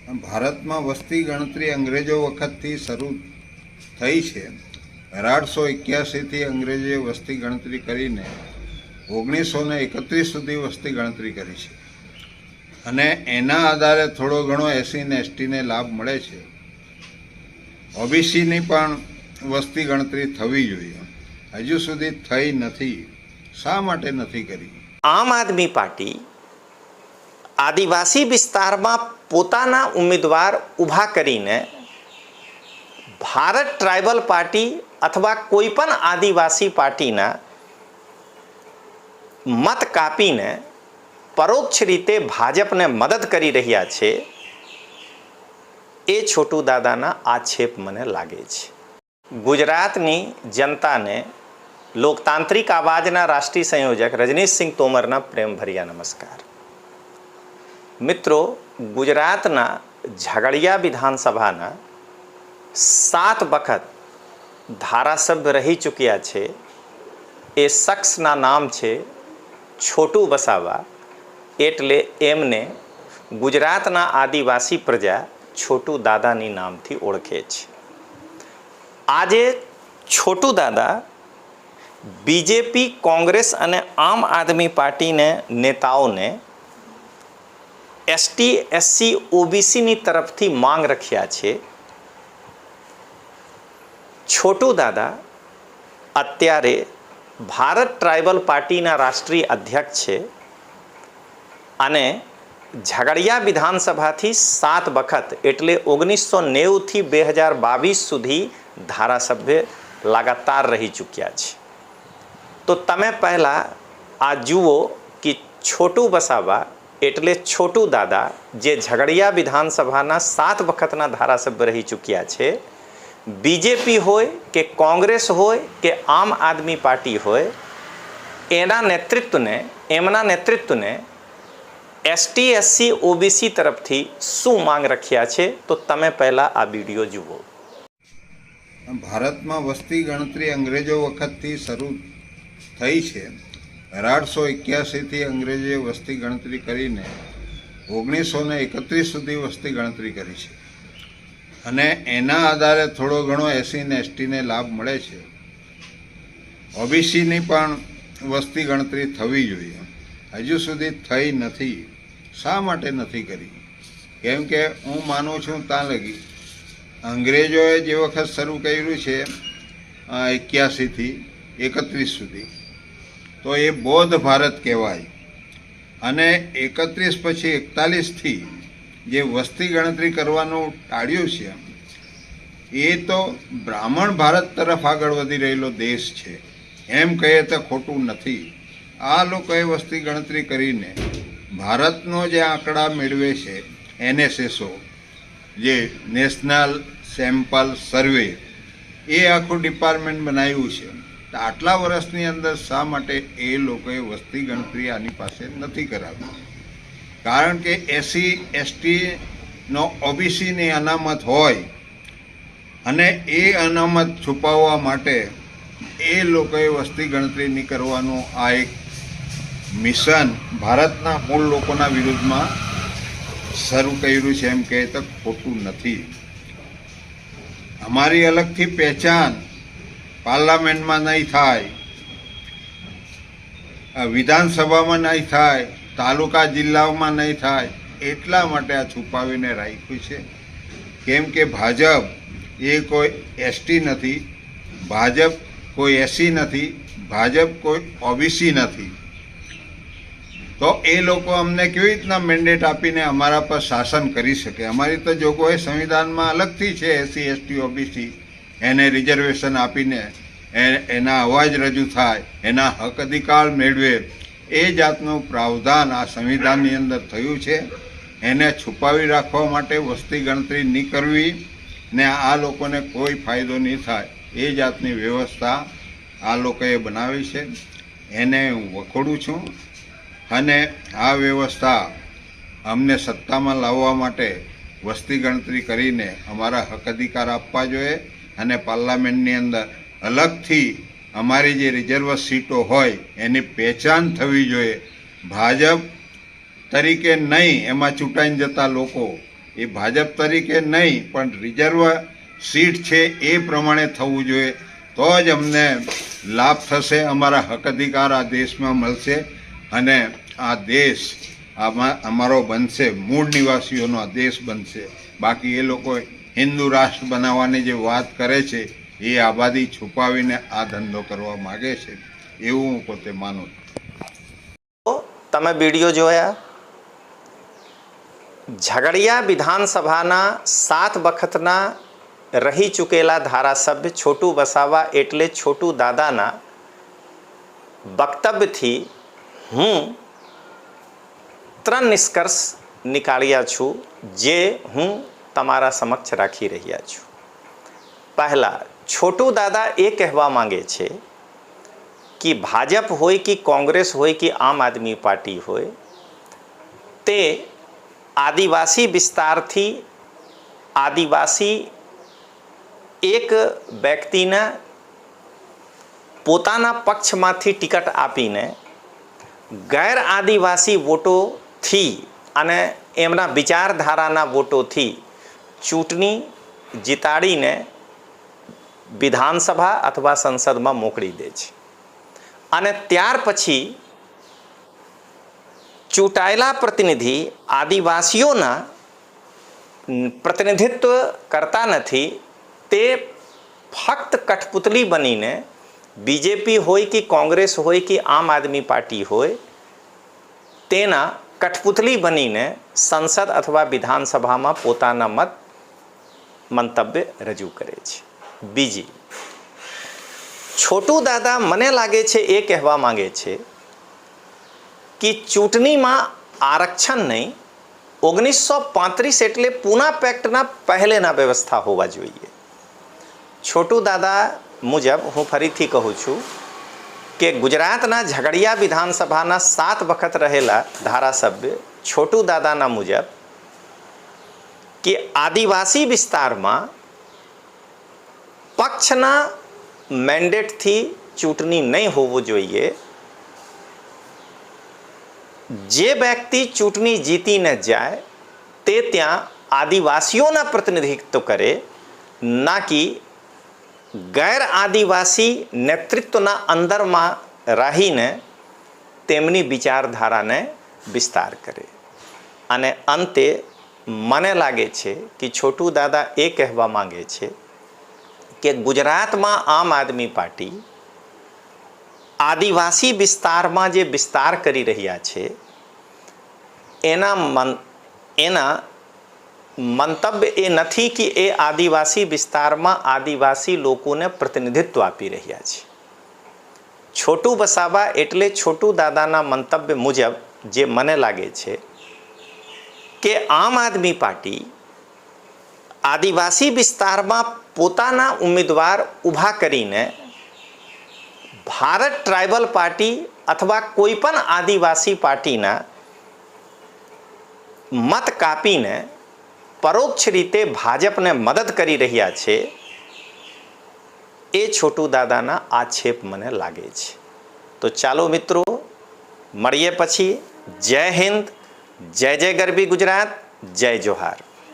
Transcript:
ભારતમાં વસ્તી ગણતરી અંગ્રેજો વખતથી શરૂ થઈ છે. 1881થી અંગ્રેજોએ વસ્તી ગણતરી કરીને 1931 સુધી વસ્તી ગણતરી કરી છે અને એના આધારે થોડો ઘણો એસસી ને એસટીને લાભ મળે છે. ઓબીસીની પણ વસ્તી ગણતરી થવી જોઈએ, હજુ સુધી થઈ નથી. શા માટે નથી કરી? આમ આદમી પાર્ટી આદિવાસી વિસ્તારમાં પોતાના ઉમેદવાર ઊભા કરીને ભારત ટ્રાઇબલ પાર્ટી અથવા કોઈ પણ આદિવાસી પાર્ટીના મત કાપીને પરોક્ષ રીતે ભાજપને મદદ કરી રહ્યા છે. એ છોટુ દાદાના આક્ષેપ મને લાગે છે. ગુજરાતની જનતાને લોકતાંત્રિક આવાજના રાષ્ટ્રીય સંયોજક રજનીશસિંહ તોમરના પ્રેમભર્યા નમસ્કાર. મિત્રો, ગુજરાતના ઝઘડિયા વિધાનસભાના 7 વખત ધારાસભ્ય રહી ચૂક્યા છે. એ શખ્સના નામ છે છોટુ વસાવા. એટલે એમને ગુજરાતના આદિવાસી પ્રજા છોટુ દાદાની નામથી ઓળખે છે. આજે છોટુ દાદા બીજેપી, કોંગ્રેસ અને આમ આદમી પાર્ટીને નેતાઓને એસટી, એસસી, ઓબીસીની તરફથી માંગ રાખ્યા છે. છોટુ દાદા અત્યારે ભારત ટ્રાઇબલ પાર્ટીના રાષ્ટ્રીય અધ્યક્ષ છે અને ઝઘડિયા વિધાનસભાથી 7 વખત એટલે 1990થી 2022 સુધી ધારાસભ્ય લગાતાર રહી ચૂક્યા છે. તો તમે પહેલાં આ જુઓ કે છોટુ વસાવા એટલે છોટુ દાદા જે ઝઘડિયા વિધાનસભાના 7 વખતના ધારાસભ્ય રહી ચૂક્યા છે, બીજેપી હોય કે કોંગ્રેસ હોય કે આમ આદમી પાર્ટી હોય, એમના નેતૃત્વને એસટી, એસસી, ઓબીસી તરફથી શું માંગ રાખ્યા છે તો તમે પહેલાં આ વિડીયો જુઓ. ભારતમાં વસ્તી ગણતરી અંગ્રેજો વખતથી શરૂ થઈ છે. 1881થી અંગ્રેજોએ વસ્તી ગણતરી કરીને 1931 સુધી વસ્તી ગણતરી કરી છે અને એના આધારે થોડો ઘણો એસસી ને એસટીને લાભ મળે છે. ઓબીસીની પણ વસ્તી ગણતરી થવી જોઈએ, હજુ સુધી થઈ નથી. શા માટે નથી કરી? કેમ કે હું માનું છું ત્યાં લગી અંગ્રેજોએ જે વખત શરૂ કર્યું છે 81થી 31 સુધી, તો એ બૌદ્ધ ભારત કહેવાય. અને 31 પછી 41થી જે વસ્તી ગણતરી કરવાનું ટાળ્યું છે એ તો બ્રાહ્મણ ભારત તરફ આગળ વધી રહેલો દેશ છે, એમ કહીએ તો ખોટું નથી. આ લોકોએ વસ્તી ગણતરી કરીને ભારતનો જે આંકડા મેળવે છે, એનએસએસઓ જે નેશનલ સેમ્પલ સર્વે, એ આખું ડિપાર્ટમેન્ટ બનાવ્યું છે. તો આટલા વર્ષની અંદર શા માટે એ લોકોએ વસ્તી ગણતરી આની પાસે નથી કરાવી? કારણ કે એસસી એસટીનો ઓબીસીની અનામત હોય અને એ અનામત છુપાવવા માટે એ લોકોએ વસ્તી ગણતરી નહીં કરવાનું આ એક મિશન ભારતના મૂળ લોકોના વિરુદ્ધમાં શરૂ કર્યું છે, એમ કહે તો ખોટું નથી. અમારી અલગથી પહેચાન પાર્લામેન્ટમાં નહીં થાય, વિધાનસભામાં નહીં થાય, તાલુકા જિલ્લાઓમાં નહીં થાય, એટલા માટે આ છુપાવીને રાખ્યું છે. કેમ કે ભાજપ એ કોઈ એસટી નથી, ભાજપ કોઈ એસસી નથી, ભાજપ કોઈ ઓબીસી નથી. તો એ લોકો અમને કેવી રીતના મેન્ડેટ આપીને અમારા પર શાસન કરી શકે? અમારી તો જોગવાઈ સંવિધાનમાં અલગથી છે. એસસી, એસટી, ઓબીસી એને રિઝર્વેશન આપીને એના અવાજ રજૂ થાય, એના હક અધિકાર મેળવે, એ જાતનું પ્રાવધાન આ સંવિધાનની અંદર થયું છે. એને છુપાવી રાખવા માટે વસ્તી ગણતરી નહીં કરવી ને આ લોકોને કોઈ ફાયદો નહીં થાય એ જાતની વ્યવસ્થા આ લોકોએ બનાવી છે. એને હું વખોડું છું અને આ વ્યવસ્થા અમને સત્તામાં લાવવા માટે વસ્તી ગણતરી કરીને અમારા હક અધિકાર આપવા જોઈએ અને પાર્લામેન્ટની અંદર અલગથી અમારી જે રિઝર્વ સીટો હોય એની પહેચાન થવી જોઈએ. ભાજપ તરીકે નહીં, એમાં ચૂંટાઈને જતા લોકો એ ભાજપ તરીકે નહીં પણ રિઝર્વ સીટ છે એ પ્રમાણે થવું જોઈએ, તો જ અમને લાભ થશે, અમારા હક અધિકાર આ દેશમાં મળશે અને આ દેશ અમારો બનશે, મૂળ નિવાસીઓનો આ દેશ બનશે. બાકી એ લોકો હિન્દુ રાષ્ટ્ર બનાવવાની જે વાત કરે છે એ આબાદી છુપાવીને આ ધંધો કરવા માગે છે, એવું હું પોતે માનું છું. તમે વિડીયો જોયા. ઝઘડિયા વિધાનસભાના 7 વખતના રહી ચૂકેલા ધારાસભ્ય છોટુ વસાવા એટલે છોટુ દાદાના વક્તવ્યથી હું 3 નિષ્કર્ષ નીકાળ્યા છું, જે હું તમારા સમક્ષ રાખી રહ્યા છું. પહેલા, છોટુ દાદા એ કહેવા માંગે છે કે ભાજપ હોય કે કોંગ્રેસ હોય કે આમ આદમી પાર્ટી હોય, તે આદિવાસી વિસ્તારથી આદિવાસી એક વ્યક્તિને પોતાના પક્ષમાંથી ટિકિટ આપીને ગેર આદિવાસી વોટોથી અને એમના વિચારધારાના વોટોથી ચૂંટણી જીતાડીને વિધાનસભા અથવા સંસદમાં મોકલી દે છે અને ત્યાર પછી ચૂંટાયેલા પ્રતિનિધિ આદિવાસીઓના પ્રતિનિધિત્વ કરતા નથી, તે ફક્ત કઠપુતલી બનીને બીજેપી હોય કે કોંગ્રેસ હોય કે આમ આદમી પાર્ટી હોય તેના કઠપુતલી બનીને સંસદ અથવા વિધાનસભામાં પોતાના મંતવ્ય રજૂ કરે છે. બીજી, છોટુ દાદા મને લાગે છે એ કહેવા માંગે છે કે ચૂંટણીમાં આરક્ષણ નહીં, 1935 એટલે પૂના પેક્ટના પહેલેના વ્યવસ્થા હોવા જોઈએ. છોટુ દાદા મુજબ હું ફરીથી કહું છું કે ગુજરાતના ઝઘડિયા વિધાનસભાના 7 વખત રહેલા ધારાસભ્ય છોટુ દાદાના મુજબ કે આદિવાસી વિસ્તારમાં પક્ષના મેન્ડેટથી ચૂંટણી નહીં હોવું જોઈએ. જે વ્યક્તિ ચૂંટણી જીતીને જાય તે ત્યાં આદિવાસીઓના પ્રતિનિધિત્વ કરે, ના કે ગેર આદિવાસી નેતૃત્વના અંદરમાં રહીને તેમની વિચારધારાને વિસ્તાર કરે. અને અંતે મને લાગે છે કે છોટુ દાદા એ કહેવા માંગે છે કે ગુજરાતમાં આમ આદમી પાર્ટી આદિવાસી વિસ્તારમાં જે વિસ્તાર કરી રહ્યા છે એના મંતવ્ય એ નથી કે એ આદિવાસી વિસ્તારમાં આદિવાસી લોકોને પ્રતિનિધિત્વ આપી રહ્યા છે. છોટુ વસાવા એટલે છોટુ દાદાના મંતવ્ય મુજબ જે મને લાગે છે કે આમ આદમી પાર્ટી આદિવાસી વિસ્તારમાં પોતાના ઉમેદવાર ઊભા કરીને ભારત ટ્રાઇબલ પાર્ટી અથવા કોઈ પણ આદિવાસી પાર્ટીના મત કાપીને પરોક્ષ રીતે ભાજપને મદદ કરી રહ્યા છે, એ છોટુ દાદાના આક્ષેપ મને લાગે છે. તો ચાલો મિત્રો, મળીએ પછી. જય હિન્દ, જય જય ગરવી ગુજરાત, જય જોહાર.